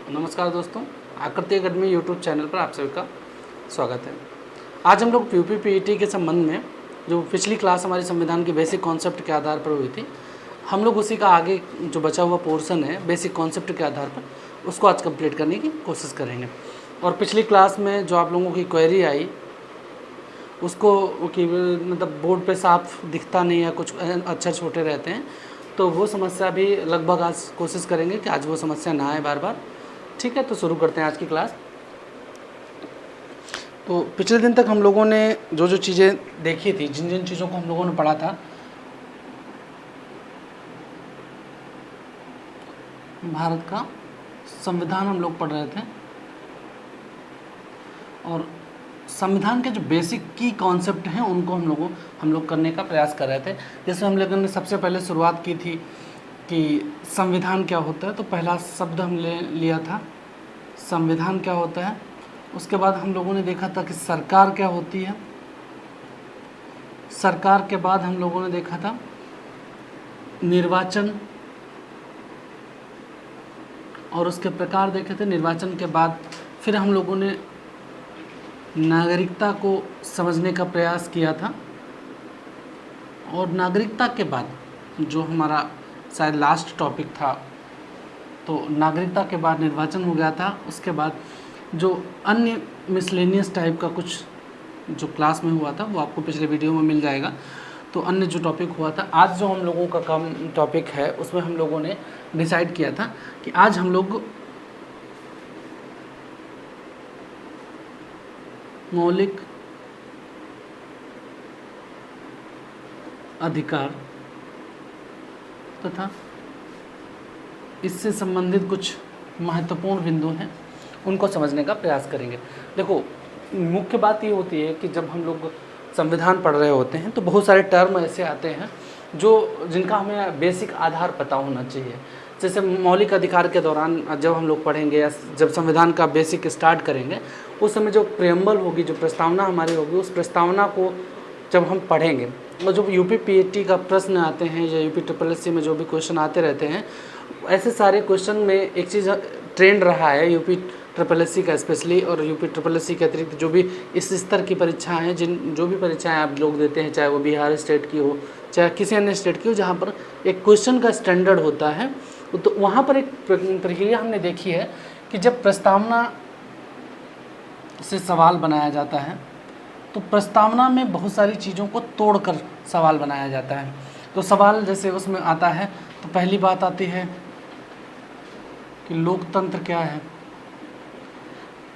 नमस्कार दोस्तों, आकृति अकेडमी यूट्यूब चैनल पर आप सभी का स्वागत है। आज हम लोग यूपी पीईटी के संबंध में जो पिछली क्लास हमारी संविधान के बेसिक कॉन्सेप्ट के आधार पर हुई थी, हम लोग उसी का आगे जो बचा हुआ पोर्शन है बेसिक कॉन्सेप्ट के आधार पर उसको आज कंप्लीट करने की कोशिश करेंगे। और पिछली क्लास में जो आप लोगों की क्वेरी आई उसको कि मतलब बोर्ड पे साफ दिखता नहीं है, कुछ अक्षर छोटे रहते हैं, तो वो समस्या भी लगभग आज कोशिश करेंगे कि आज वो समस्या ना आए बार बार। ठीक है, तो शुरू करते हैं आज की क्लास। तो पिछले दिन तक हम लोगों ने जो जो चीज़ें देखी थी, जिन जिन चीज़ों को हम लोगों ने पढ़ा था, भारत का संविधान हम लोग पढ़ रहे थे और संविधान के जो बेसिक की कॉन्सेप्ट हैं उनको हम लोग करने का प्रयास कर रहे थे। जैसे हम लोगों ने सबसे पहले शुरुआत की थी कि संविधान क्या होता है, तो पहला शब्द हम लिया था संविधान क्या होता है। उसके बाद हम लोगों ने देखा था कि सरकार क्या होती है। सरकार के बाद हम लोगों ने देखा था निर्वाचन और उसके प्रकार देखे थे। निर्वाचन के बाद फिर हम लोगों ने नागरिकता को समझने का प्रयास किया था और नागरिकता के बाद जो हमारा शायद लास्ट टॉपिक था, तो नागरिकता के बाद निर्वाचन हो गया था। उसके बाद जो अन्य मिसलेनियस टाइप का कुछ जो क्लास में हुआ था वो आपको पिछले वीडियो में मिल जाएगा। तो अन्य जो टॉपिक हुआ था, आज जो हम लोगों का काम टॉपिक है उसमें हम लोगों ने डिसाइड किया था कि आज हम लोग मौलिक अधिकार तथा इससे संबंधित कुछ महत्वपूर्ण बिंदु हैं उनको समझने का प्रयास करेंगे। देखो, मुख्य बात ये होती है कि जब हम लोग संविधान पढ़ रहे होते हैं तो बहुत सारे टर्म ऐसे आते हैं जिनका हमें बेसिक आधार पता होना चाहिए। जैसे मौलिक अधिकार के दौरान जब हम लोग पढ़ेंगे या जब संविधान का बेसिक स्टार्ट करेंगे उस समय जो प्रेम्बल होगी, जो प्रस्तावना हमारी होगी, उस प्रस्तावना को जब हम पढ़ेंगे और जो यूपी पीईटी का प्रश्न आते हैं या यूपी SSS में जो भी क्वेश्चन आते रहते हैं, ऐसे सारे क्वेश्चन में एक चीज़ ट्रेंड रहा है यूपी SSS का स्पेशली, और यूपी SSS के अतिरिक्त जो भी इस स्तर की परीक्षाएं हैं, जो भी परीक्षाएं आप लोग देते हैं, चाहे वो बिहार स्टेट की हो चाहे किसी अन्य स्टेट की हो, जहाँ पर एक क्वेश्चन का स्टैंडर्ड होता है, तो वहाँ पर एक प्रक्रिया हमने देखी है कि जब प्रस्तावना से सवाल बनाया जाता है तो प्रस्तावना में बहुत सारी चीज़ों को तोड़कर सवाल बनाया जाता है। तो सवाल जैसे उसमें आता है तो पहली बात आती है कि लोकतंत्र क्या है,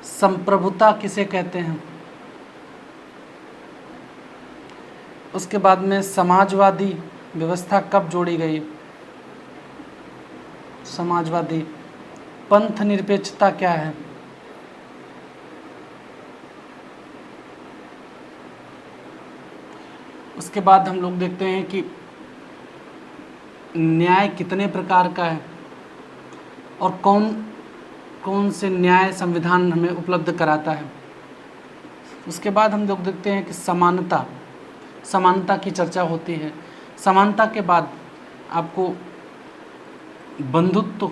संप्रभुता किसे कहते हैं, उसके बाद में समाजवादी व्यवस्था कब जोड़ी गई, समाजवादी, पंथ निरपेक्षता क्या है, उसके बाद हम लोग देखते हैं कि न्याय कितने प्रकार का है और कौन कौन से न्याय संविधान हमें उपलब्ध कराता है। उसके बाद हम लोग देखते हैं कि समानता की चर्चा होती है। समानता के बाद आपको बंधुत्व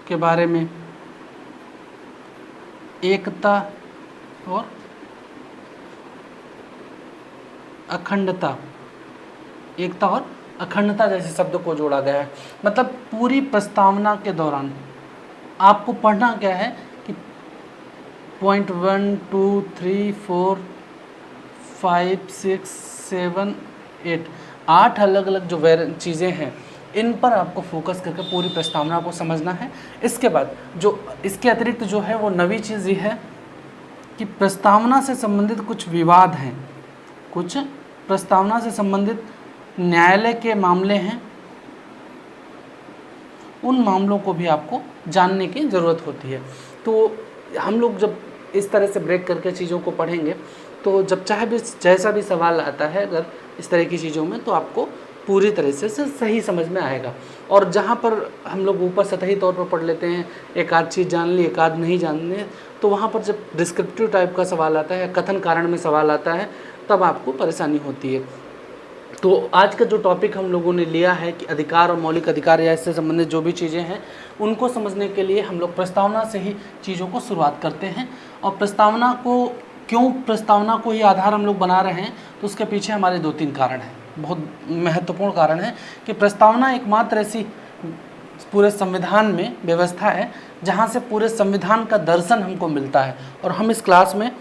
के बारे में, एकता और अखंडता, एकता और अखंडता जैसे शब्द को जोड़ा गया है। मतलब पूरी प्रस्तावना के दौरान आपको पढ़ना क्या है कि पॉइंट 1 2 3 4 5 6 7 8 8 अलग अलग जो चीज़ें हैं, इन पर आपको फोकस करके पूरी प्रस्तावना को समझना है। इसके बाद जो इसके अतिरिक्त जो है वो नवी चीज़ ये है कि प्रस्तावना से संबंधित कुछ विवाद हैं, कुछ प्रस्तावना से संबंधित न्यायालय के मामले हैं, उन मामलों को भी आपको जानने की ज़रूरत होती है। तो हम लोग जब इस तरह से ब्रेक करके चीज़ों को पढ़ेंगे तो जब चाहे भी जैसा भी सवाल आता है अगर इस तरह की चीज़ों में, तो आपको पूरी तरह से सही समझ में आएगा। और जहाँ पर हम लोग ऊपर सतही तौर पर पढ़ लेते हैं, एक आध चीज़ जान ली एक आध नहीं जानने, तो वहाँ पर जब डिस्क्रिप्टिव टाइप का सवाल आता है, कथन कारण में सवाल आता है, तब आपको परेशानी होती है। तो आज का जो टॉपिक हम लोगों ने लिया है कि अधिकार और मौलिक अधिकार या इससे संबंधित जो भी चीज़ें हैं उनको समझने के लिए हम लोग प्रस्तावना से ही चीज़ों को शुरुआत करते हैं। और प्रस्तावना को ही आधार हम लोग बना रहे हैं, तो उसके पीछे हमारे 2-3 कारण हैं, बहुत महत्वपूर्ण कारण है कि प्रस्तावना एकमात्र ऐसी पूरे संविधान में व्यवस्था है जहाँ से पूरे संविधान का दर्शन हमको मिलता है। और हम इस क्लास में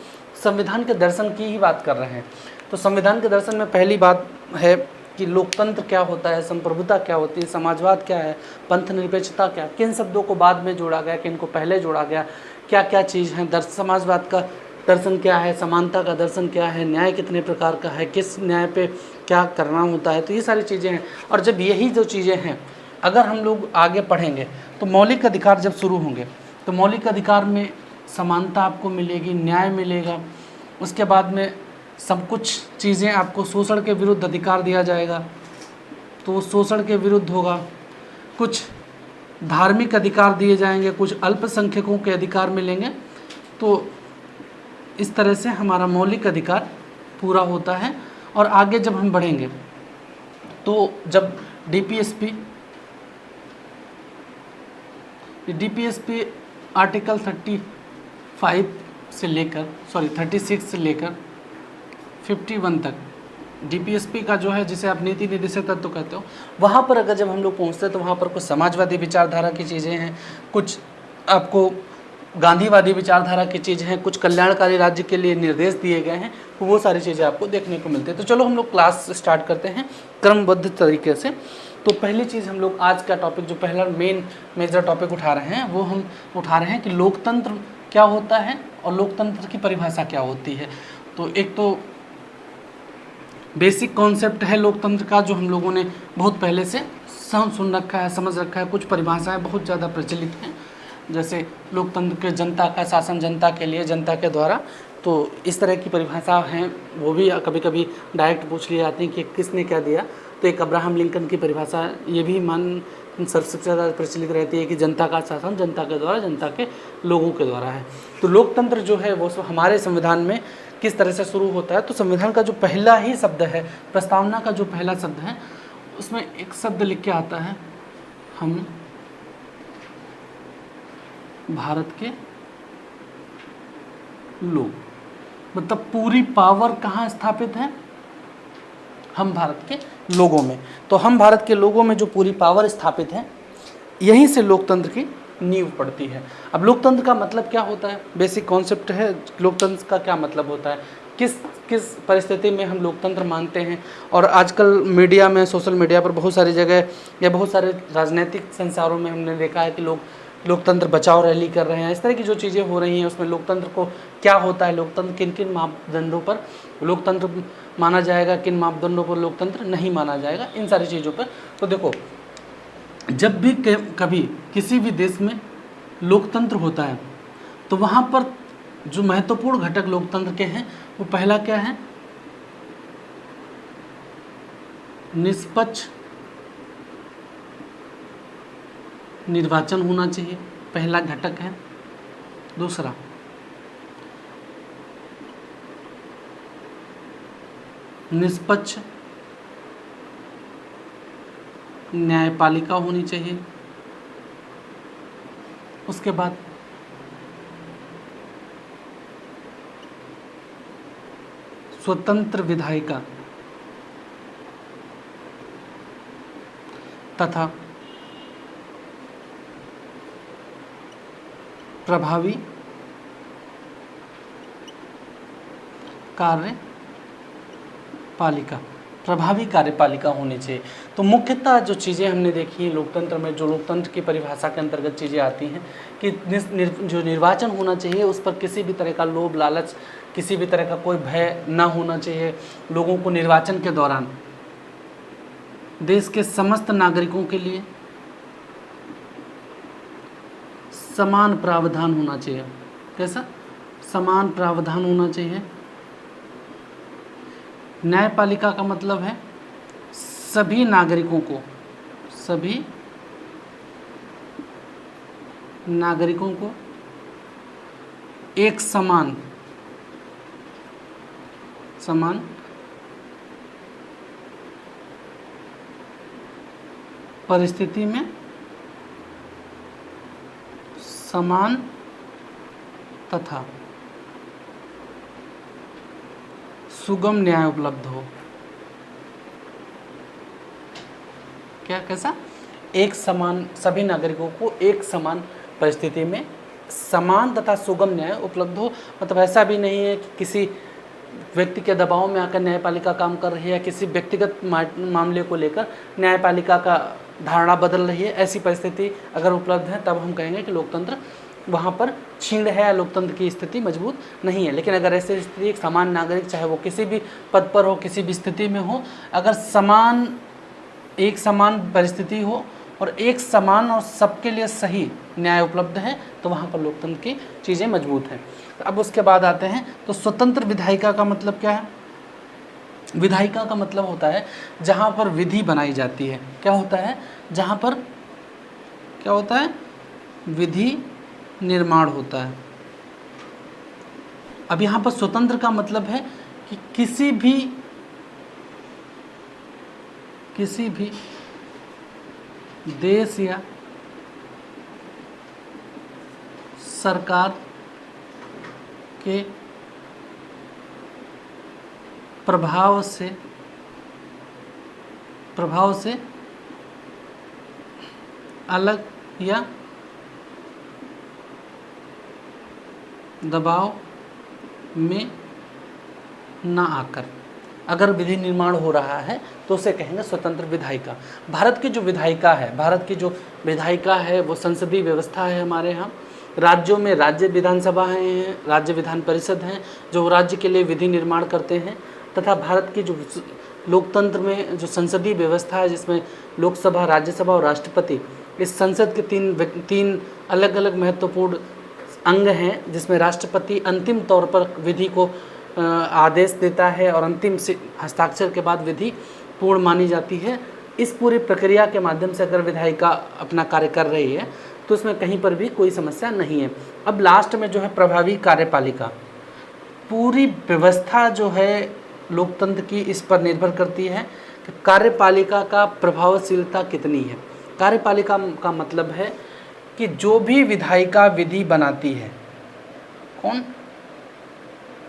संविधान के दर्शन की ही बात कर रहे हैं। तो संविधान के दर्शन में पहली बात है कि लोकतंत्र क्या होता है, संप्रभुता क्या होती है, समाजवाद क्या है, पंथ निरपेक्षता क्या, किन शब्दों को बाद में जोड़ा गया, किन को पहले जोड़ा गया, क्या क्या चीज़ है, समाजवाद का दर्शन क्या है, समानता का दर्शन क्या है, न्याय कितने प्रकार का है, किस न्याय पे क्या करना होता है। तो ये सारी चीज़ें हैं। और जब यही जो चीज़ें हैं अगर हम लोग आगे पढ़ेंगे तो मौलिक अधिकार जब शुरू होंगे तो मौलिक अधिकार में समानता आपको मिलेगी, न्याय मिलेगा, उसके बाद में सब कुछ चीज़ें आपको शोषण के विरुद्ध अधिकार दिया जाएगा तो वो शोषण के विरुद्ध होगा, कुछ धार्मिक अधिकार दिए जाएंगे, कुछ अल्पसंख्यकों के अधिकार मिलेंगे। तो इस तरह से हमारा मौलिक अधिकार पूरा होता है। और आगे जब हम बढ़ेंगे तो जब डीपीएसपी आर्टिकल 36 से लेकर 51 तक डीपीएसपी का जो है, जिसे आप नीति निर्देशक तत्व कहते हो, वहाँ पर अगर जब हम लोग पहुँचते हैं तो वहाँ पर कुछ समाजवादी विचारधारा की चीज़ें हैं, कुछ आपको गांधीवादी विचारधारा की चीज़ें हैं, कुछ कल्याणकारी राज्य के लिए निर्देश दिए गए हैं, तो वो सारी चीज़ें आपको देखने को मिलती है। तो चलो हम लोग क्लास स्टार्ट करते हैं क्रमबद्ध तरीके से। तो पहली चीज़ हम लोग आज का टॉपिक जो पहला मेजर टॉपिक उठा रहे हैं वो हम उठा रहे हैं कि लोकतंत्र क्या होता है और लोकतंत्र की परिभाषा क्या होती है। तो एक तो बेसिक कॉन्सेप्ट है लोकतंत्र का जो हम लोगों ने बहुत पहले से सुन रखा है, समझ रखा है। कुछ परिभाषाएं बहुत ज़्यादा प्रचलित हैं, जैसे लोकतंत्र के जनता का शासन, जनता के लिए, जनता के द्वारा। तो इस तरह की परिभाषा हैं, वो भी कभी कभी डायरेक्ट पूछ ली जाती हैं कि किसने क्या दिया। तो एक अब्राहम लिंकन की परिभाषा ये भी सबसे ज़्यादा प्रचलित रहती है कि जनता का शासन जनता के द्वारा, जनता के लोगों के द्वारा है। तो लोकतंत्र जो है वो हमारे संविधान में किस तरह से शुरू होता है। तो संविधान का जो पहला ही शब्द है, प्रस्तावना का जो पहला शब्द है, उसमें एक शब्द लिख के आता है, हम भारत के लोग। मतलब पूरी पावर कहाँ स्थापित है? हम भारत के लोगों में। तो हम भारत के लोगों में जो पूरी पावर स्थापित है, यहीं से लोकतंत्र की नींव पड़ती है। अब लोकतंत्र का मतलब क्या होता है? बेसिक कॉन्सेप्ट है लोकतंत्र का क्या मतलब होता है, किस परिस्थिति में हम लोकतंत्र मानते हैं। और आजकल मीडिया में, सोशल मीडिया पर बहुत सारी जगह या बहुत सारे राजनीतिक संसारों में हमने देखा है कि लोग लोकतंत्र बचाओ रैली कर रहे हैं। इस तरह की जो चीज़ें हो रही हैं उसमें लोकतंत्र को क्या होता है, लोकतंत्र किन किन मापदंडों पर लोकतंत्र माना जाएगा, किन मापदंडों पर लोकतंत्र नहीं माना जाएगा, इन सारी चीज़ों पर। तो देखो, जब भी कभी किसी भी देश में लोकतंत्र होता है तो वहाँ पर जो महत्वपूर्ण घटक लोकतंत्र के हैं वो पहला क्या है? निष्पक्ष निर्वाचन होना चाहिए, पहला घटक है। दूसरा, निष्पक्ष न्यायपालिका होनी चाहिए। उसके बाद स्वतंत्र विधायिका तथा प्रभावी कार्यपालिका होनी चाहिए। तो मुख्यतः जो चीज़ें हमने देखी हैं लोकतंत्र में, जो लोकतंत्र की परिभाषा के अंतर्गत चीज़ें आती हैं कि जो निर्वाचन होना चाहिए उस पर किसी भी तरह का लोभ लालच, किसी भी तरह का कोई भय ना होना चाहिए। लोगों को निर्वाचन के दौरान देश के समस्त नागरिकों के लिए समान प्रावधान होना चाहिए। कैसा? समान प्रावधान होना चाहिए। न्यायपालिका का मतलब है सभी नागरिकों को एक समान परिस्थिति में समान तथा सुगम न्याय उपलब्ध हो। क्या, कैसा? एक समान, सभी नागरिकों को एक समान परिस्थिति में समान तथा सुगम न्याय उपलब्ध हो। मतलब ऐसा भी नहीं है कि किसी व्यक्ति के दबाव में आकर न्यायपालिका काम कर रही है या किसी व्यक्तिगत मामले को लेकर न्यायपालिका का धारणा बदल रही है। ऐसी परिस्थिति अगर उपलब्ध है तब हम कहेंगे कि लोकतंत्र वहाँ पर क्षीण है या लोकतंत्र की स्थिति मजबूत नहीं है। लेकिन अगर ऐसी स्थिति एक समान नागरिक, चाहे वो किसी भी पद पर हो, किसी भी स्थिति में हो, अगर एक समान परिस्थिति हो और एक समान और सबके लिए सही न्याय उपलब्ध है तो वहाँ पर लोकतंत्र की चीज़ें मजबूत हैं। अब उसके बाद आते हैं तो स्वतंत्र विधायिका का मतलब क्या है? विधायिका का मतलब होता है जहाँ पर विधि बनाई जाती है। क्या होता है? जहाँ पर क्या होता है? विधि निर्माण होता है। अब यहाँ पर स्वतंत्र का मतलब है कि किसी भी देश या सरकार के प्रभाव से अलग या दबाव में न आकर अगर विधि निर्माण हो रहा है तो उसे कहेंगे स्वतंत्र विधायिका। भारत की जो विधायिका है वो संसदीय व्यवस्था है। हमारे यहाँ राज्यों में राज्य विधानसभा हैं, राज्य विधान परिषद हैं जो राज्य के लिए विधि निर्माण करते हैं, तथा भारत की जो लोकतंत्र में जो संसदीय व्यवस्था है जिसमें लोकसभा, राज्यसभा और राष्ट्रपति, इस संसद के तीन अलग अलग महत्वपूर्ण अंग हैं जिसमें राष्ट्रपति अंतिम तौर पर विधि को आदेश देता है और अंतिम से हस्ताक्षर के बाद विधि पूर्ण मानी जाती है। इस पूरी प्रक्रिया के माध्यम से अगर विधायिका अपना कार्य कर रही है तो इसमें कहीं पर भी कोई समस्या नहीं है। अब लास्ट में जो है प्रभावी कार्यपालिका, पूरी व्यवस्था जो है लोकतंत्र की इस पर निर्भर करती है कि कार्यपालिका का प्रभावशीलता कितनी है। कार्यपालिका का मतलब है कि जो भी विधायिका विधि बनाती है, कौन?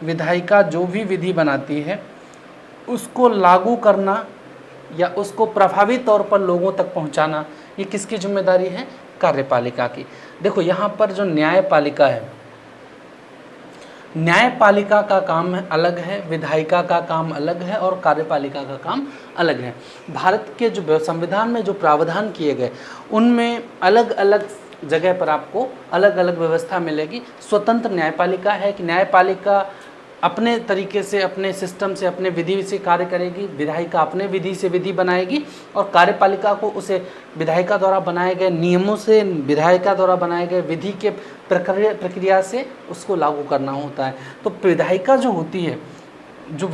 विधायिका जो भी विधि बनाती है उसको लागू करना या उसको प्रभावी तौर पर लोगों तक पहुंचाना, ये किसकी जिम्मेदारी है? कार्यपालिका की। देखो यहाँ पर जो न्यायपालिका है, न्यायपालिका का काम अलग है, विधायिका का काम अलग है और कार्यपालिका का काम अलग है। भारत के जो संविधान में जो प्रावधान किए गए उनमें अलग अलग जगह पर आपको अलग अलग व्यवस्था मिलेगी। स्वतंत्र न्यायपालिका है कि न्यायपालिका अपने तरीके से, अपने सिस्टम से, अपने विधि से कार्य करेगी, विधायिका अपने विधि से विधि बनाएगी और कार्यपालिका को उसे विधायिका द्वारा बनाए गए नियमों से, विधायिका द्वारा बनाए गए विधि के प्रक्रिया से उसको लागू करना होता है। तो विधायिका जो होती है, जो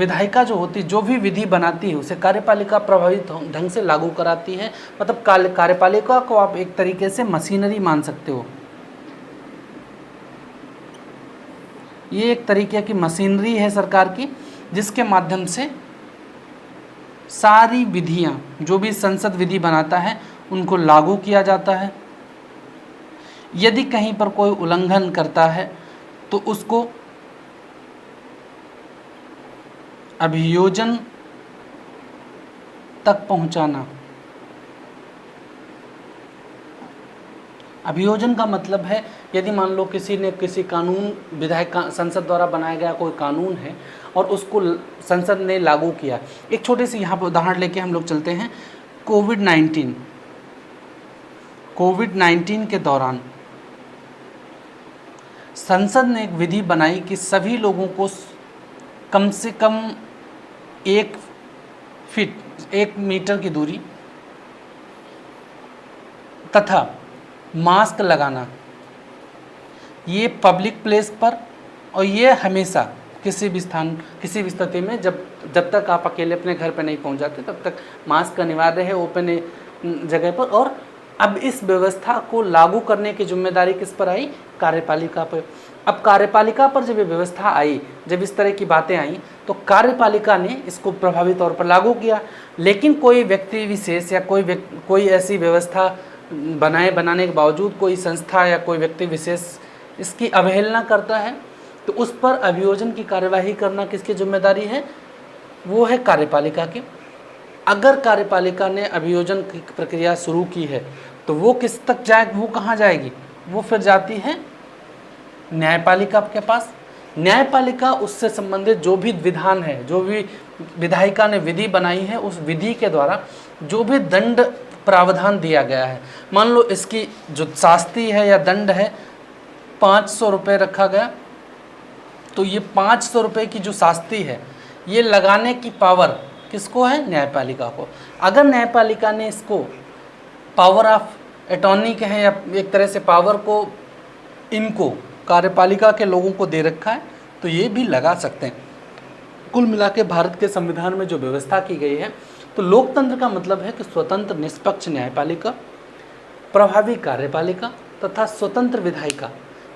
भी विधि बनाती है उसे कार्यपालिका प्रभावी ढंग से लागू कराती है। मतलब कार्यपालिका को आप एक तरीके से मशीनरी मान सकते हो। ये एक तरीके की मशीनरी है सरकार की जिसके माध्यम से सारी विधियां, जो भी संसद विधि बनाता है उनको लागू किया जाता है। यदि कहीं पर कोई उल्लंघन करता है तो उसको अभियोजन तक पहुंचाना। अभियोजन का मतलब है यदि मान लो किसी ने किसी कानून, विधायक संसद द्वारा बनाया गया कोई कानून है और उसको संसद ने लागू किया। एक छोटे से यहाँ पर उदाहरण लेके हम लोग चलते हैं। कोविड-19 के दौरान संसद ने एक विधि बनाई कि सभी लोगों को कम से कम 1 मीटर की दूरी तथा मास्क लगाना, ये पब्लिक प्लेस पर, और ये हमेशा किसी भी स्थिति में जब तक आप अकेले अपने घर पर नहीं पहुंच जाते तब तक मास्क अनिवार्य है ओपन जगह पर। और अब इस व्यवस्था को लागू करने की जिम्मेदारी किस पर आई? कार्यपालिका पर। अब कार्यपालिका पर जब ये व्यवस्था आई, जब इस तरह की बातें आई तो तो कार्यपालिका ने इसको प्रभावी तौर पर लागू किया। लेकिन कोई व्यक्ति विशेष या कोई ऐसी व्यवस्था बनाने के बावजूद कोई संस्था या कोई व्यक्ति विशेष इसकी अवहेलना करता है, तो उस पर अभियोजन की कार्यवाही करना किसकी जिम्मेदारी है? वो है कार्यपालिका की। अगर कार्यपालिका ने अभियोजन की प्रक्रिया शुरू की है तो वो किस तक जाएगी? वो कहाँ जाएगी? वो फिर जाती है न्यायपालिका के पास। न्यायपालिका उससे संबंधित जो भी विधान है, जो भी विधायिका ने विधि बनाई है, उस विधि के द्वारा जो भी दंड प्रावधान दिया गया है, मान लो इसकी जो शास्ति है या दंड है 500 रुपये रखा गया, तो ये 500 रुपये की जो शास्ति है ये लगाने की पावर किसको है? न्यायपालिका को। अगर न्यायपालिका ने इसको पावर ऑफ अटॉर्नी कहें या एक तरह से पावर को इनको कार्यपालिका के लोगों को दे रखा है, तो ये भी लगा सकते हैं। कुल मिला के भारत के संविधान में जो व्यवस्था की गई है, तो लोकतंत्र का मतलब है कि स्वतंत्र निष्पक्ष न्यायपालिका, प्रभावी कार्यपालिका तथा स्वतंत्र विधायिका,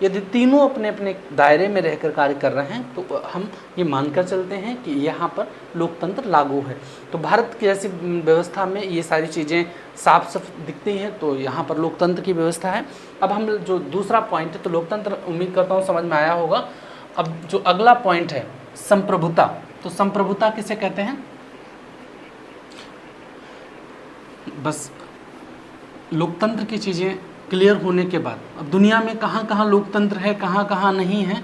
यदि तीनों अपने अपने दायरे में रहकर कार्य कर रहे हैं तो हम ये मानकर चलते हैं कि यहाँ पर लोकतंत्र लागू है। तो भारत की ऐसी व्यवस्था में ये सारी चीज़ें साफ साफ दिखती हैं, तो यहाँ पर लोकतंत्र की व्यवस्था है। अब हम जो दूसरा पॉइंट है, तो लोकतंत्र उम्मीद करता हूँ समझ में आया होगा। अब जो अगला पॉइंट है संप्रभुता, तो संप्रभुता किसे कहते हैं? बस लोकतंत्र की चीज़ें क्लियर होने के बाद अब दुनिया में कहाँ कहाँ लोकतंत्र है, कहाँ कहाँ नहीं है,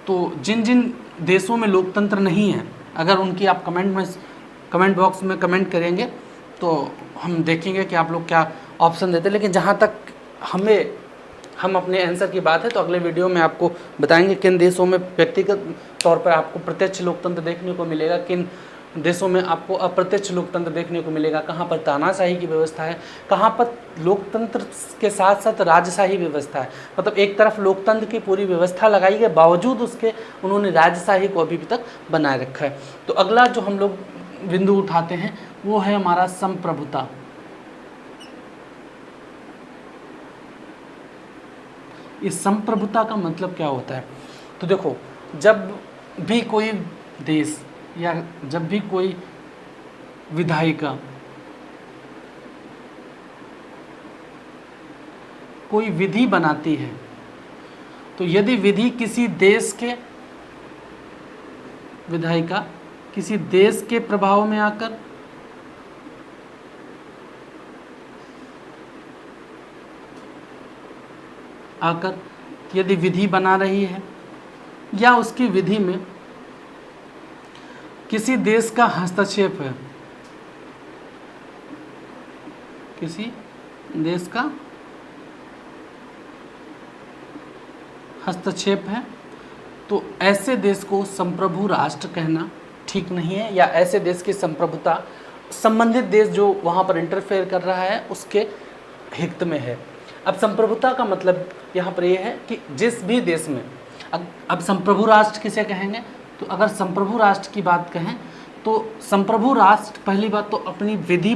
तो जिन जिन देशों में लोकतंत्र नहीं है, अगर उनकी आप कमेंट बॉक्स में कमेंट करेंगे तो हम देखेंगे कि आप लोग क्या ऑप्शन देते हैं। लेकिन जहाँ तक हम अपने आंसर की बात है, तो अगले वीडियो में आपको बताएंगे किन देशों में व्यक्तिगत तौर पर आपको प्रत्यक्ष लोकतंत्र देखने को मिलेगा, किन देशों में आपको अप्रत्यक्ष लोकतंत्र देखने को मिलेगा, कहाँ पर तानाशाही की व्यवस्था है, कहाँ पर लोकतंत्र के साथ साथ राजशाही व्यवस्था है। मतलब एक तरफ लोकतंत्र की पूरी व्यवस्था लगाई है, बावजूद उसके उन्होंने राजशाही को अभी तक बनाए रखा है। तो अगला जो हम लोग बिंदु उठाते हैं वो है हमारा संप्रभुता। इस संप्रभुता का मतलब क्या होता है? तो देखो, जब भी कोई देश या जब भी कोई विधायिका कोई विधि बनाती है, तो यदि विधि किसी देश के विधायिका किसी देश के प्रभाव में आकर यदि विधि बना रही है या उसकी विधि में किसी देश का हस्तक्षेप है, किसी देश का हस्तक्षेप है, तो ऐसे देश को संप्रभु राष्ट्र कहना ठीक नहीं है, या ऐसे देश की संप्रभुता संबंधित देश जो वहाँ पर इंटरफेयर कर रहा है उसके हित में है। अब संप्रभुता का मतलब यहाँ पर यह है कि जिस भी देश में अब संप्रभु राष्ट्र किसे कहेंगे? तो अगर संप्रभु राष्ट्र की बात कहें तो संप्रभु राष्ट्र पहली बात तो अपनी विधि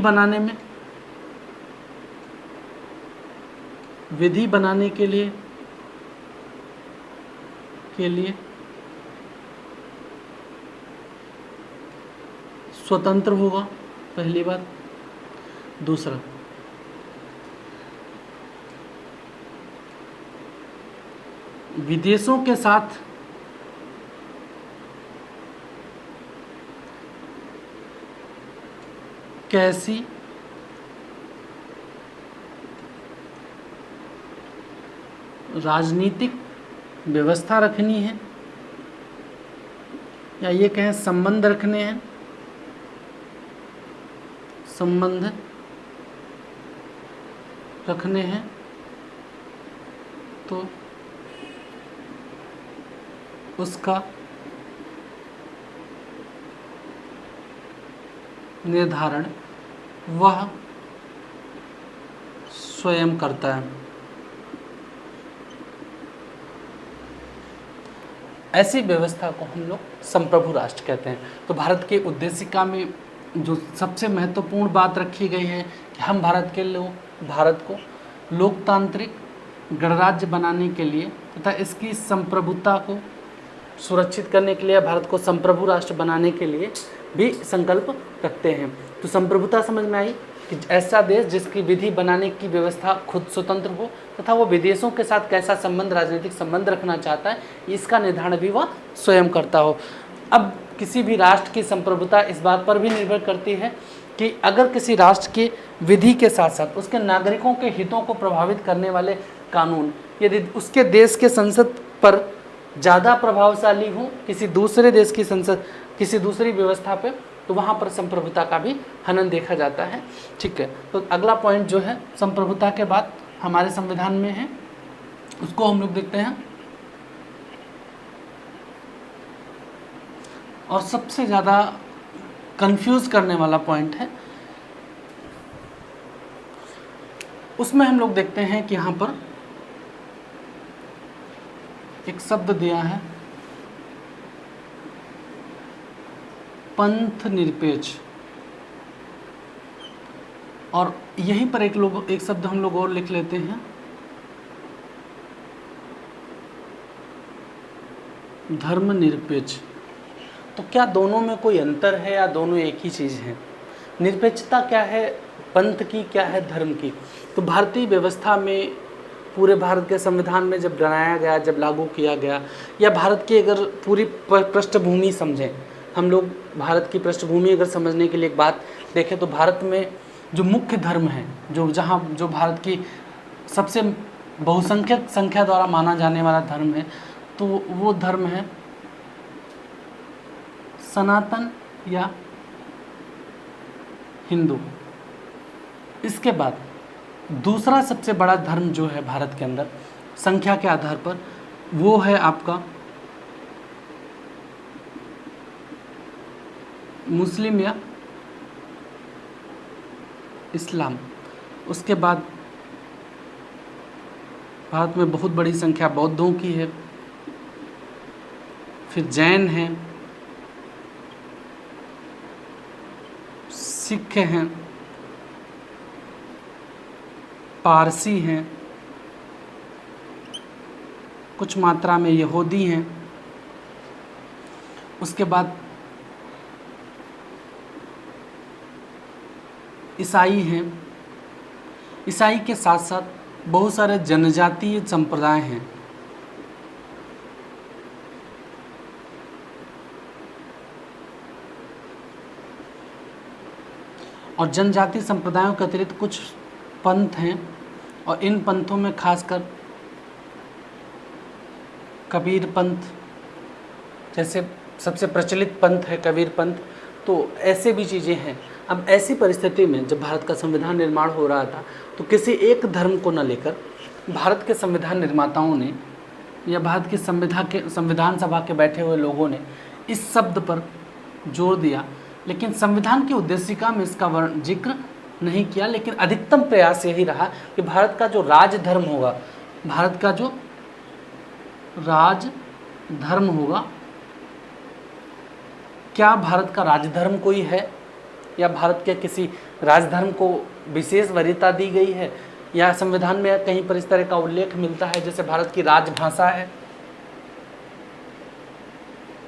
बनाने के लिए स्वतंत्र होगा, पहली बात। दूसरा, विदेशों के साथ कैसी राजनीतिक व्यवस्था रखनी है, या ये कहें संबंध रखने हैं, संबंध रखने हैं, तो उसका निर्धारण वह स्वयं करता है। ऐसी व्यवस्था को हम लोग संप्रभु राष्ट्र कहते हैं। तो भारत के उद्देशिका में जो सबसे महत्वपूर्ण बात रखी गई है कि हम भारत को लोकतांत्रिक गणराज्य बनाने के लिए तथा इसकी संप्रभुता को सुरक्षित करने के लिए, भारत को संप्रभु राष्ट्र बनाने के लिए भी संकल्प रखते हैं। तो संप्रभुता समझ में आई कि ऐसा देश जिसकी विधि बनाने की व्यवस्था खुद स्वतंत्र हो तथा वो विदेशों के साथ कैसा संबंध, राजनीतिक संबंध रखना चाहता है, इसका निर्धारण भी वह स्वयं करता हो। अब किसी भी राष्ट्र की संप्रभुता इस बात पर भी निर्भर करती है कि अगर किसी राष्ट्र की विधि के साथ साथ उसके नागरिकों के हितों को प्रभावित करने वाले कानून यदि उसके देश के संसद पर ज़्यादा प्रभावशाली हो किसी दूसरे देश की संसद, किसी दूसरी व्यवस्था पे, तो वहाँ पर संप्रभुता का भी हनन देखा जाता है। ठीक है, तो अगला पॉइंट जो है संप्रभुता के बाद हमारे संविधान में है, उसको हम लोग देखते हैं। और सबसे ज़्यादा कंफ्यूज करने वाला पॉइंट है, उसमें हम लोग देखते हैं कि यहाँ पर एक शब्द दिया है पंथ निरपेक्ष, और यहीं पर एक शब्द हम लोग और लिख लेते हैं धर्मनिरपेक्ष। तो क्या दोनों में कोई अंतर है या दोनों एक ही चीज़ है? निरपेक्षता क्या है पंथ की, क्या है धर्म की? तो भारतीय व्यवस्था में, पूरे भारत के संविधान में जब बनाया गया, जब लागू किया गया, या भारत की अगर पूरी पृष्ठभूमि समझें हम लोग, भारत की पृष्ठभूमि अगर समझने के लिए एक बात देखें तो भारत में जो मुख्य धर्म है, जो भारत की सबसे बहुसंख्यक संख्या द्वारा माना जाने वाला धर्म है, तो वो धर्म है सनातन या हिंदू। इसके बाद दूसरा सबसे बड़ा धर्म जो है भारत के अंदर संख्या के आधार पर, वो है आपका मुस्लिम या इस्लाम। उसके बाद भारत में बहुत बड़ी संख्या बौद्धों की है, फिर जैन हैं, सिख हैं, पारसी हैं, कुछ मात्रा में यहूदी हैं। उसके बाद ईसाई हैं। ईसाई के साथ साथ बहुत सारे जनजातीय संप्रदाय हैं। और जनजातीय संप्रदायों के अतिरिक्त कुछ पंथ हैं, और इन पंथों में खासकर कबीर पंथ जैसे सबसे प्रचलित पंथ है, कबीर पंथ। तो ऐसे भी चीज़ें हैं। अब ऐसी परिस्थिति में जब भारत का संविधान निर्माण हो रहा था, तो किसी एक धर्म को न लेकर भारत के संविधान निर्माताओं ने या भारत की संविधान सभा के बैठे हुए लोगों ने इस शब्द पर जोर दिया, लेकिन संविधान की उद्देशिका में इसका जिक्र नहीं किया। लेकिन अधिकतम प्रयास यही रहा कि भारत का जो राजधर्म होगा, भारत का जो राजधर्म होगा, क्या भारत का राजधर्म कोई है, या भारत के किसी राजधर्म को विशेष वरीयता दी गई है, या संविधान में कहीं पर इस तरह का उल्लेख मिलता है जैसे भारत की राजभाषा है।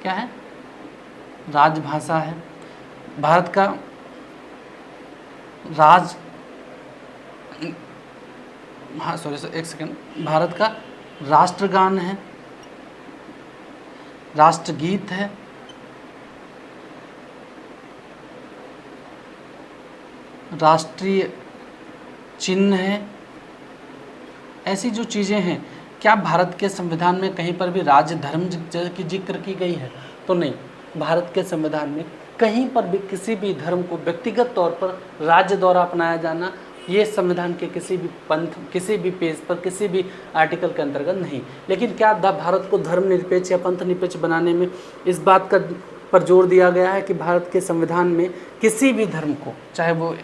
क्या है? राजभाषा है। भारत का एक सेकेंड, भारत का राष्ट्रगान है, राष्ट्रगीत है, राष्ट्रीय चिन्ह है। ऐसी जो चीज़ें हैं, क्या भारत के संविधान में कहीं पर भी राजधर्म की जिक्र की गई है? तो नहीं। भारत के संविधान में कहीं पर भी किसी भी धर्म को व्यक्तिगत तौर पर राज्य द्वारा अपनाया जाना, ये संविधान के किसी भी पंथ, किसी भी पेज पर, किसी भी आर्टिकल के अंतर्गत नहीं। लेकिन क्या भारत को धर्मनिरपेक्ष या पंथ निरपेक्ष बनाने में इस बात पर जोर दिया गया है कि भारत के संविधान में किसी भी धर्म को, चाहे वो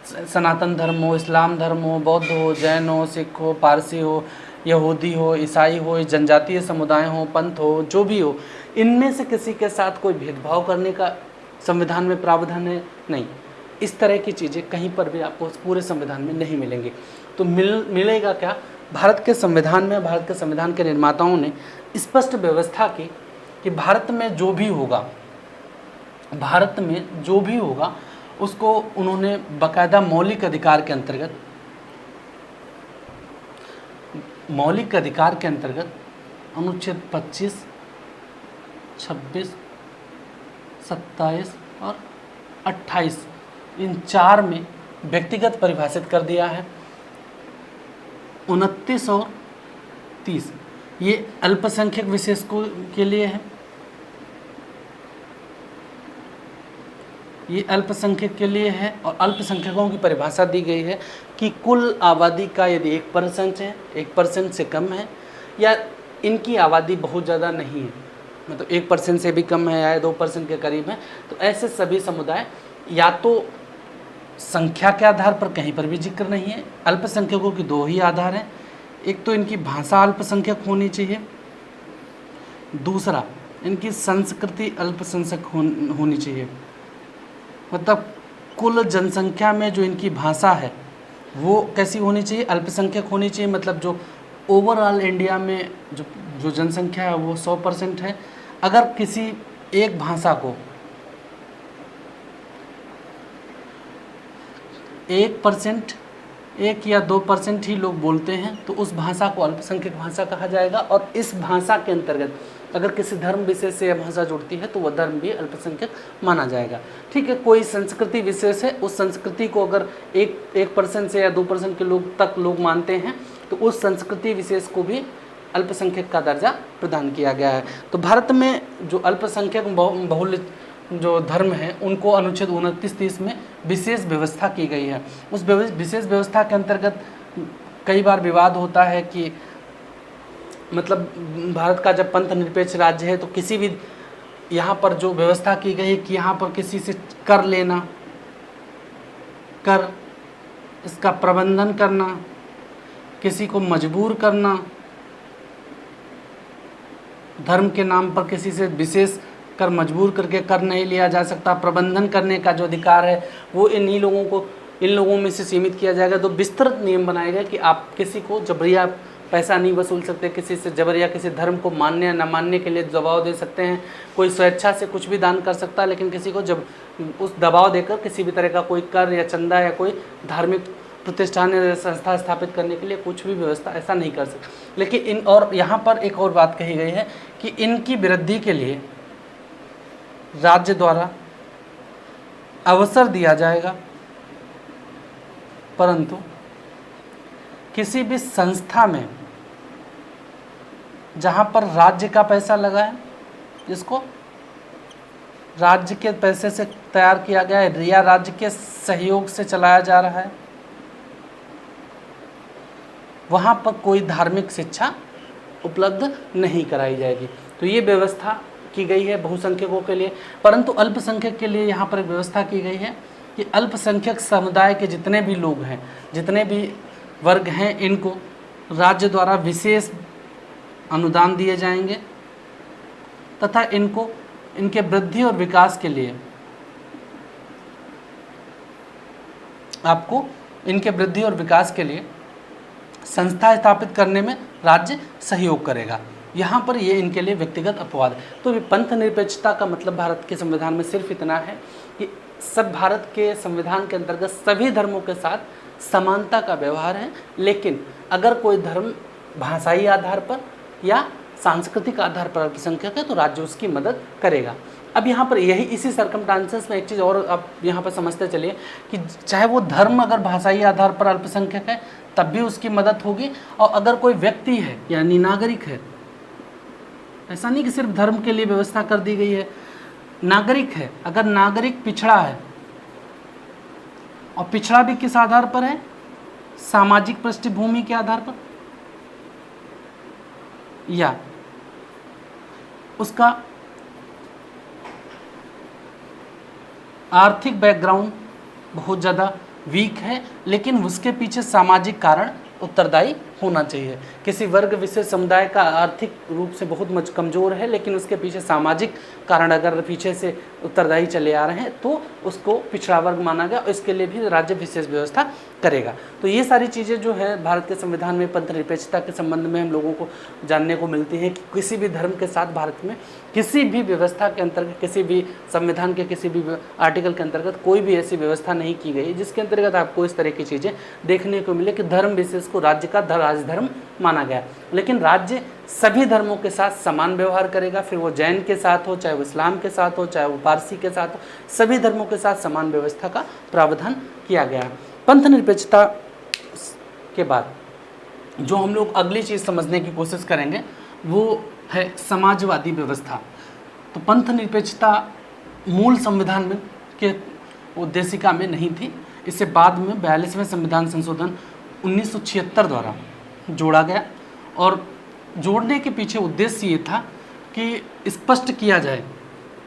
सनातन धर्म हो, इस्लाम धर्म हो, बौद्ध हो, जैन हो, सिख हो, पारसी हो, यहूदी हो, ईसाई हो, जनजातीय समुदाय हो, पंथ हो, जो भी हो, इनमें से किसी के साथ कोई भेदभाव करने का संविधान में प्रावधान है? नहीं। इस तरह की चीज़ें कहीं पर भी आपको पूरे संविधान में नहीं मिलेंगी। तो मिलेगा क्या? भारत के संविधान में, भारत के संविधान के निर्माताओं ने स्पष्ट व्यवस्था की कि भारत में जो भी होगा उसको उन्होंने बाकायदा मौलिक अधिकार के अंतर्गत अनुच्छेद 25, 26, 27 और 28 इन 4 में व्यक्तिगत परिभाषित कर दिया है। 29 और 30 ये अल्पसंख्यक विशेषकों के लिए है। ये अल्पसंख्यक के लिए है और अल्पसंख्यकों की परिभाषा दी गई है कि कुल आबादी का यदि 1% है, 1% से कम है, या इनकी आबादी बहुत ज़्यादा नहीं है, मतलब 1% से भी कम है या 2% के करीब है, तो ऐसे सभी समुदाय या तो संख्या के आधार पर कहीं पर भी जिक्र नहीं है। अल्पसंख्यकों की 2 ही आधार हैं, एक तो इनकी भाषा अल्पसंख्यक होनी चाहिए, दूसरा इनकी संस्कृति अल्पसंख्यक होनी चाहिए। मतलब कुल जनसंख्या में जो इनकी भाषा है वो कैसी होनी चाहिए, अल्पसंख्यक होनी चाहिए। मतलब जो ओवरऑल इंडिया में जो जनसंख्या है वो 100% है। अगर किसी एक भाषा को 1% 1 या 2% ही लोग बोलते हैं तो उस भाषा को अल्पसंख्यक भाषा कहा जाएगा। और इस भाषा के अंतर्गत अगर किसी धर्म विशेष से यह भाषा जुड़ती है तो वह धर्म भी अल्पसंख्यक माना जाएगा। ठीक है, कोई संस्कृति विशेष है, उस संस्कृति को अगर 1% से या 2% के लोग मानते हैं तो उस संस्कृति विशेष को भी अल्पसंख्यक का दर्जा प्रदान किया गया है। तो भारत में जो अल्पसंख्यक बहुल जो धर्म है उनको अनुच्छेद 29-30 में विशेष व्यवस्था की गई है। उस विशेष व्यवस्था के अंतर्गत कई बार विवाद होता है कि मतलब भारत का जब पंथ निरपेक्ष राज्य है तो किसी भी यहाँ पर जो व्यवस्था की गई है कि यहाँ पर किसी से कर लेना, कर इसका प्रबंधन करना, किसी को मजबूर करना, धर्म के नाम पर किसी से विशेष कर मजबूर करके कर नहीं लिया जा सकता, प्रबंधन करने का जो अधिकार है वो इन लोगों में से सीमित किया जाएगा। तो विस्तृत नियम बनाए गए कि आप किसी को जबरिया पैसा नहीं वसूल सकते, किसी से जबरिया किसी धर्म को मानने या न मानने के लिए दबाव दे सकते हैं। कोई स्वेच्छा से कुछ भी दान कर सकता है, लेकिन किसी को जब उस दबाव देकर किसी भी तरह का कोई कर या चंदा या कोई धार्मिक प्रतिष्ठान या संस्था स्थापित करने के लिए कुछ भी व्यवस्था ऐसा नहीं कर सकता। लेकिन और यहाँ पर एक और बात कही गई है कि इनकी वृद्धि के लिए राज्य द्वारा अवसर दिया जाएगा, परंतु किसी भी संस्था में जहाँ पर राज्य का पैसा लगा है, जिसको राज्य के पैसे से तैयार किया गया है या राज्य के सहयोग से चलाया जा रहा है, वहाँ पर कोई धार्मिक शिक्षा उपलब्ध नहीं कराई जाएगी। तो ये व्यवस्था की गई है बहुसंख्यकों के लिए। परंतु अल्पसंख्यक के लिए यहाँ पर एक व्यवस्था की गई है कि अल्पसंख्यक समुदाय के जितने भी लोग हैं, जितने भी वर्ग हैं, इनको राज्य द्वारा विशेष अनुदान दिए जाएंगे तथा इनके वृद्धि और विकास के लिए आपको इनके वृद्धि और विकास के लिए संस्था स्थापित करने में राज्य सहयोग करेगा। यहाँ पर ये इनके लिए व्यक्तिगत अपवाद है। तो ये पंथ निरपेक्षता का मतलब भारत के संविधान में सिर्फ इतना है कि सब भारत के संविधान के अंतर्गत सभी धर्मों के साथ समानता का व्यवहार है। लेकिन अगर कोई धर्म भाषाई आधार पर या सांस्कृतिक आधार पर अल्पसंख्यक है तो राज्य उसकी मदद करेगा। अब यहाँ पर यही इसी सर्कमस्टांसेस में एक चीज़ और आप यहाँ पर समझते चलिए कि चाहे वो धर्म अगर भाषाई आधार पर अल्पसंख्यक है तब भी उसकी मदद होगी, और अगर कोई व्यक्ति है यानी नागरिक है, ऐसा नहीं कि सिर्फ धर्म के लिए व्यवस्था कर दी गई है, नागरिक है, अगर नागरिक पिछड़ा है, और पिछड़ा भी किस आधार पर है, सामाजिक पृष्ठभूमि के आधार पर, या उसका आर्थिक बैकग्राउंड बहुत ज़्यादा वीक है लेकिन उसके पीछे सामाजिक कारण उत्तरदायी होना चाहिए। किसी वर्ग विशेष समुदाय का आर्थिक रूप से बहुत कमज़ोर है, लेकिन उसके पीछे सामाजिक कारण अगर पीछे से उत्तरदायी चले आ रहे हैं तो उसको पिछड़ा वर्ग माना गया, और इसके लिए भी राज्य विशेष व्यवस्था करेगा। तो ये सारी चीज़ें जो है भारत के संविधान में पंथ निरपेक्षता के संबंध में हम लोगों को जानने को मिलती है कि किसी भी धर्म के साथ भारत में किसी भी व्यवस्था के अंतर्गत, किसी भी संविधान के किसी भी आर्टिकल के अंतर्गत कोई भी ऐसी व्यवस्था नहीं की गई जिसके अंतर्गत आपको इस तरह की चीज़ें देखने को मिले कि धर्म विशेष को राज्य का राजधर्म माना गया। लेकिन राज्य सभी धर्मों के साथ समान व्यवहार करेगा, फिर वो जैन के साथ हो, चाहे वो इस्लाम के साथ हो, चाहे वो पारसी के साथ हो, सभी धर्मों के साथ समान व्यवस्था का प्रावधान किया गया है। पंथ निरपेक्षता के बाद जो हम लोग अगली चीज़ समझने की कोशिश करेंगे वो है समाजवादी व्यवस्था। तो पंथ निरपेक्षता मूल संविधान में के उद्देशिका में नहीं थी, इसे बाद में 42वें संविधान संशोधन 1976 द्वारा जोड़ा गया, और जोड़ने के पीछे उद्देश्य ये था कि स्पष्ट किया जाए,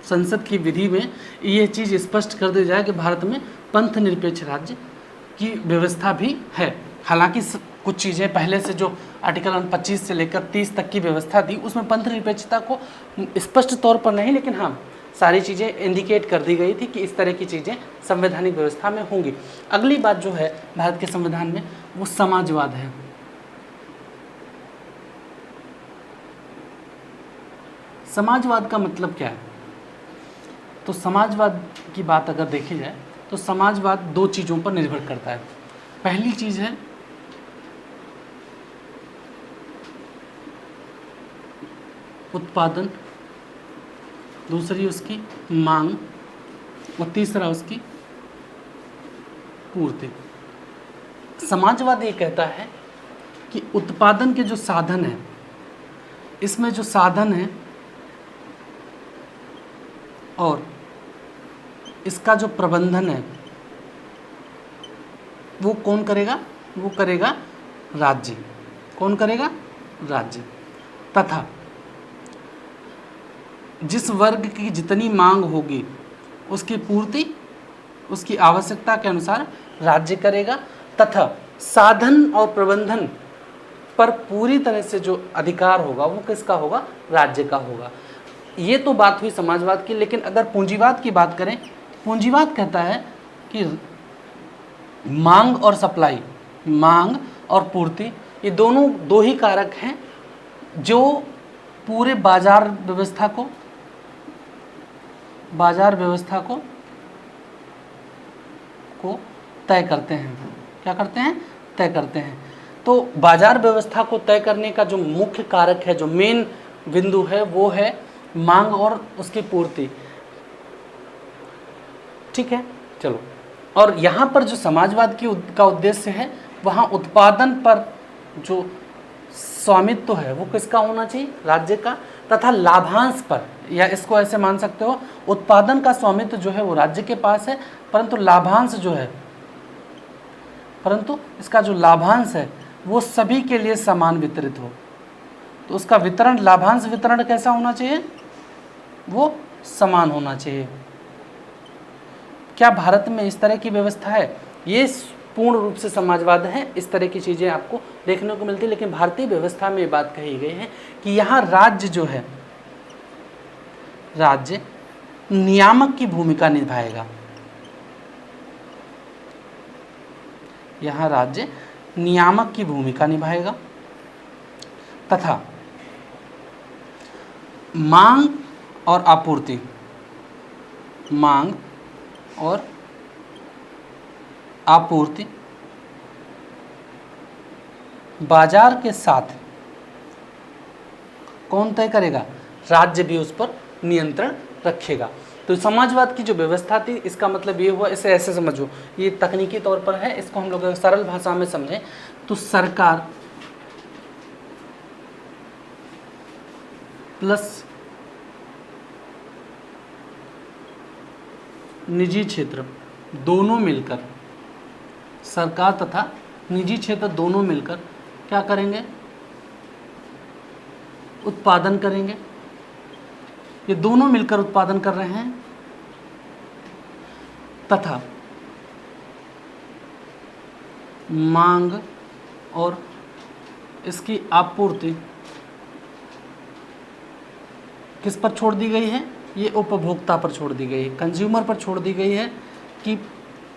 संसद की विधि में ये चीज़ स्पष्ट कर दी जाए कि भारत में पंथ निरपेक्ष राज्य की व्यवस्था भी है। हालांकि कुछ चीज़ें पहले से जो आर्टिकल 25 से लेकर 30 तक की व्यवस्था थी उसमें पंथ निरपेक्षता को स्पष्ट तौर पर नहीं, लेकिन हाँ सारी चीज़ें इंडिकेट कर दी गई थी कि इस तरह की चीज़ें संवैधानिक व्यवस्था में होंगी। अगली बात जो है भारत के संविधान में वो समाजवाद है। समाजवाद का मतलब क्या है? तो समाजवाद की बात अगर देखी जाए तो समाजवाद दो चीज़ों पर निर्भर करता है। पहली चीज़ है उत्पादन, दूसरी उसकी मांग, और तीसरा उसकी पूर्ति। समाजवाद ये कहता है कि उत्पादन के जो साधन हैं, इसमें जो साधन है और इसका जो प्रबंधन है वो कौन करेगा? वो करेगा राज्य। कौन करेगा? राज्य। तथा जिस वर्ग की जितनी मांग होगी उसकी पूर्ति उसकी आवश्यकता के अनुसार राज्य करेगा, तथा साधन और प्रबंधन पर पूरी तरह से जो अधिकार होगा वो किसका होगा? राज्य का होगा। ये तो बात हुई समाजवाद की। लेकिन अगर पूंजीवाद की बात करें, पूंजीवाद कहता है कि मांग और सप्लाई, मांग और पूर्ति, ये दोनों दो ही कारक हैं जो पूरे बाजार व्यवस्था को तय करते हैं। क्या करते हैं? तय करते हैं। तो बाजार व्यवस्था को तय करने का जो मुख्य कारक है, जो मेन बिंदु है, वो है मांग और उसकी पूर्ति। ठीक है, चलो। और यहाँ पर जो समाजवाद का उद्देश्य है, वहाँ उत्पादन पर जो स्वामित्व है वो किसका होना चाहिए? राज्य का। तथा लाभांश पर, या इसको ऐसे मान सकते हो, उत्पादन का स्वामित्व जो है वो राज्य के पास है, परंतु लाभांश जो है, परंतु इसका जो लाभांश है वो सभी के लिए समान वितरित हो। तो उसका वितरण, लाभांश वितरण कैसा होना चाहिए? वो समान होना चाहिए। क्या भारत में इस तरह की व्यवस्था है? ये पूर्ण रूप से समाजवाद है। इस तरह की चीज़ें आपको देखने को मिलती है। लेकिन भारतीय व्यवस्था में ये बात कही गई है कि यहाँ राज्य जो है, राज्य नियामक की भूमिका निभाएगा। यहाँ राज्य नियामक की भूमिका निभाएगा तथा मांग और आपूर्ति, मांग और आपूर्ति बाजार के साथ कौन तय करेगा? राज्य भी उस पर नियंत्रण रखेगा। तो समाजवाद की जो व्यवस्था थी, इसका मतलब ये हुआ, इसे ऐसे समझो, ये तकनीकी तौर पर है, इसको हम लोग सरल भाषा में समझें तो सरकार प्लस निजी क्षेत्र दोनों मिलकर, सरकार तथा निजी क्षेत्र दोनों मिलकर क्या करेंगे? उत्पादन करेंगे। ये दोनों मिलकर उत्पादन कर रहे हैं तथा मांग और इसकी आपूर्ति किस पर छोड़ दी गई है? ये उपभोक्ता पर छोड़ दी गई है, कंज्यूमर पर छोड़ दी गई है कि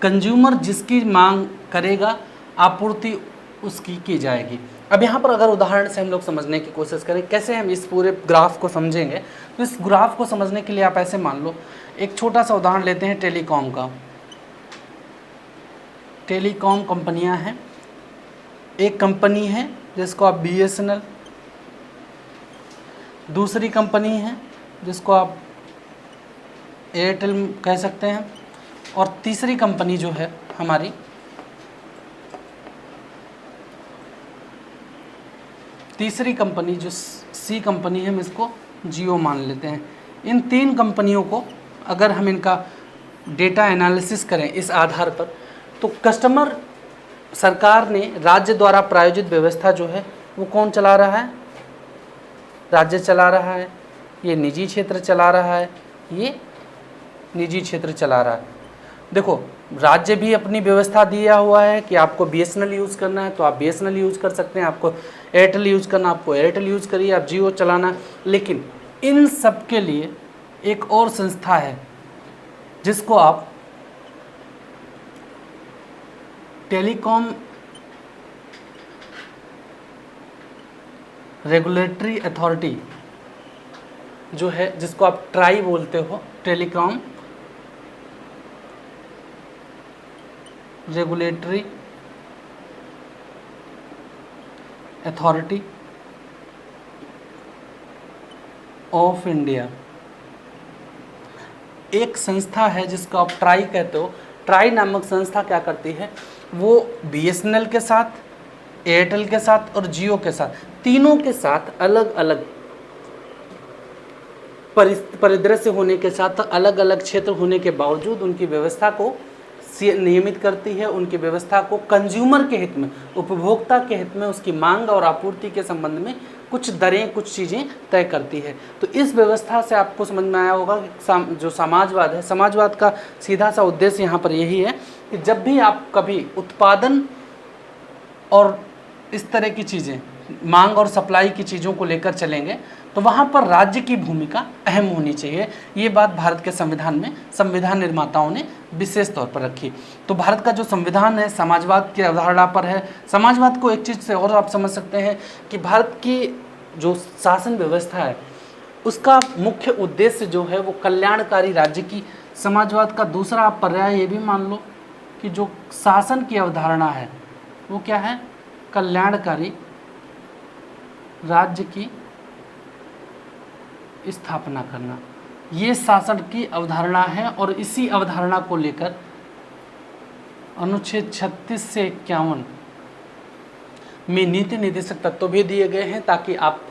कंज्यूमर जिसकी मांग करेगा आपूर्ति उसकी की जाएगी। अब यहाँ पर अगर उदाहरण से हम लोग समझने की कोशिश करें कैसे हम इस पूरे ग्राफ को समझेंगे, तो इस ग्राफ को समझने के लिए आप ऐसे मान लो, एक छोटा सा उदाहरण लेते हैं टेलीकॉम का। टेलीकॉम कंपनियां हैं, एक कंपनी है जिसको आप BSNL, दूसरी कंपनी है जिसको आप एयरटेल कह सकते हैं, और तीसरी कंपनी जो है हमारी तीसरी कंपनी जो C कंपनी है, हम इसको जियो मान लेते हैं। इन तीन कंपनियों को अगर हम इनका डेटा एनालिसिस करें इस आधार पर, तो कस्टमर सरकार ने राज्य द्वारा प्रायोजित व्यवस्था जो है वो कौन चला रहा है? राज्य चला रहा है। ये निजी क्षेत्र चला रहा है, ये निजी क्षेत्र चला रहा है। देखो, राज्य भी अपनी व्यवस्था दिया हुआ है कि आपको BSNL यूज़ करना है तो आप BSNL यूज़ कर सकते हैं, आपको एयरटेल यूज़ करना आपको एयरटेल यूज़ करिए, आप जियो चलाना। लेकिन इन सब के लिए एक और संस्था है जिसको आप टेलीकॉम रेगुलेटरी अथॉरिटी जो है, जिसको आप ट्राई बोलते हो, telecom regulatory authority of India, एक संस्था है जिसको आप ट्राई कहते हो। ट्राई नामक संस्था क्या करती है? वो BSNL के साथ, एयरटेल के साथ और जियो के साथ, तीनों के साथ अलग अलग परिदृश्य होने के साथ, अलग अलग क्षेत्र होने के बावजूद उनकी व्यवस्था को नियमित करती है। उनकी व्यवस्था को कंज्यूमर के हित में, उपभोक्ता के हित में, उसकी मांग और आपूर्ति के संबंध में कुछ दरें, कुछ चीज़ें तय करती है। तो इस व्यवस्था से आपको समझ में आया होगा कि जो समाजवाद है, समाजवाद का सीधा सा उद्देश्य यहाँ पर यही है कि जब भी आप कभी उत्पादन और इस तरह की चीज़ें, मांग और सप्लाई की चीज़ों को लेकर चलेंगे, तो वहाँ पर राज्य की भूमिका अहम होनी चाहिए। ये बात भारत के संविधान में संविधान निर्माताओं ने विशेष तौर पर रखी। तो भारत का जो संविधान है समाजवाद की अवधारणा पर है। समाजवाद को एक चीज़ से और आप समझ सकते हैं कि भारत की जो शासन व्यवस्था है उसका मुख्य उद्देश्य जो है वो कल्याणकारी राज्य की। समाजवाद का दूसरा आप पर्याय ये भी मान लो कि जो शासन की अवधारणा है वो क्या है? कल्याणकारी राज्य की स्थापना करना। ये शासन की अवधारणा है और इसी अवधारणा को लेकर अनुच्छेद 36 से 51 में नीति निर्देशक तत्व भी दिए गए हैं ताकि आप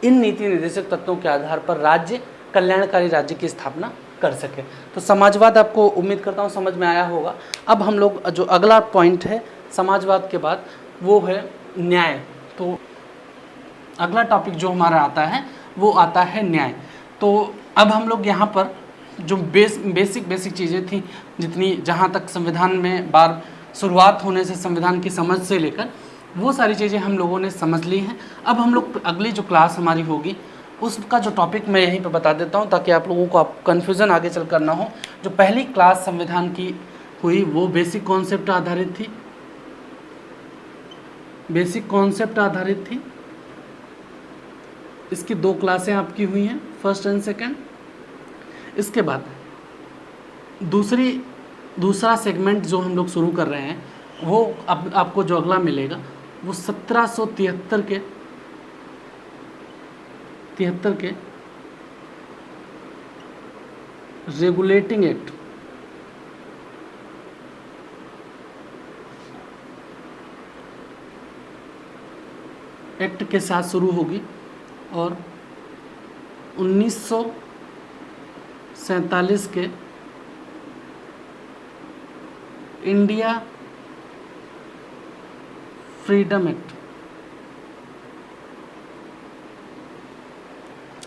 इन नीति निर्देशक तत्वों के आधार पर राज्य, कल्याणकारी राज्य की स्थापना कर सके। तो समाजवाद आपको उम्मीद करता हूँ समझ में आया होगा। अब हम लोग जो अगला पॉइंट है समाजवाद के बाद वो है न्याय। तो अगला टॉपिक जो हमारा आता है वो आता है न्याय। तो अब हम लोग यहाँ पर जो बेसिक चीज़ें थी, जितनी जहाँ तक संविधान में बार शुरुआत होने से संविधान की समझ से लेकर वो सारी चीज़ें हम लोगों ने समझ ली हैं। अब हम लोग अगली जो क्लास हमारी होगी उसका जो टॉपिक मैं यहीं पर बता देता हूँ ताकि आप लोगों को कन्फ्यूज़न आगे चल कर ना हो। जो पहली क्लास संविधान की हुई वो बेसिक कॉन्सेप्ट आधारित थी, बेसिक कॉन्सेप्ट आधारित थी। इसकी 2 क्लासें आपकी हुई हैं, फर्स्ट एंड सेकंड। इसके बाद दूसरा सेगमेंट जो हम लोग शुरू कर रहे हैं वो अब आपको जो अगला मिलेगा वो 1773 के रेगुलेटिंग एक्ट के साथ शुरू होगी और 1947 के इंडिया फ्रीडम एक्ट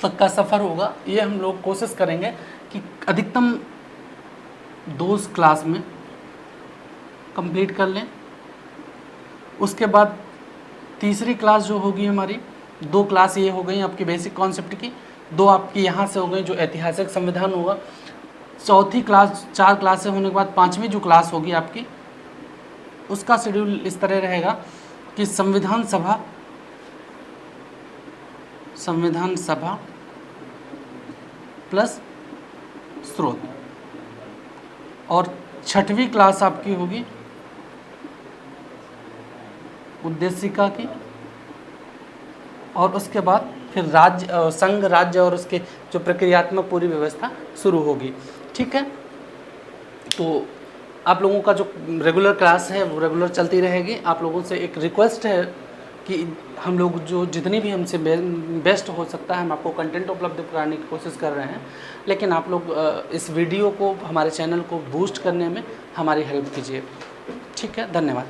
तक का सफ़र होगा। ये हम लोग कोशिश करेंगे कि अधिकतम 2 क्लास में कंप्लीट कर लें। उसके बाद तीसरी क्लास जो होगी हमारी, 2 क्लास ये हो गई आपकी बेसिक कॉन्सेप्ट की, 2 आपकी यहाँ से हो गई जो ऐतिहासिक संविधान होगा। चौथी क्लास, 4 क्लासें होने के बाद 5वीं जो क्लास होगी आपकी, उसका शेड्यूल इस तरह रहेगा कि संविधान सभा प्लस स्रोत, और 6वीं क्लास आपकी होगी उद्देशिका की, और उसके बाद फिर राज्य, संघ, राज्य और उसके जो प्रक्रियात्मक पूरी व्यवस्था शुरू होगी। ठीक है, तो आप लोगों का जो रेगुलर क्लास है वो रेगुलर चलती रहेगी। आप लोगों से एक रिक्वेस्ट है कि हम लोग जो जितनी भी हमसे बेस्ट हो सकता है हम आपको कंटेंट उपलब्ध कराने की कोशिश कर रहे हैं, लेकिन आप लोग इस वीडियो को, हमारे चैनल को बूस्ट करने में हमारी हेल्प कीजिए। ठीक है, धन्यवाद।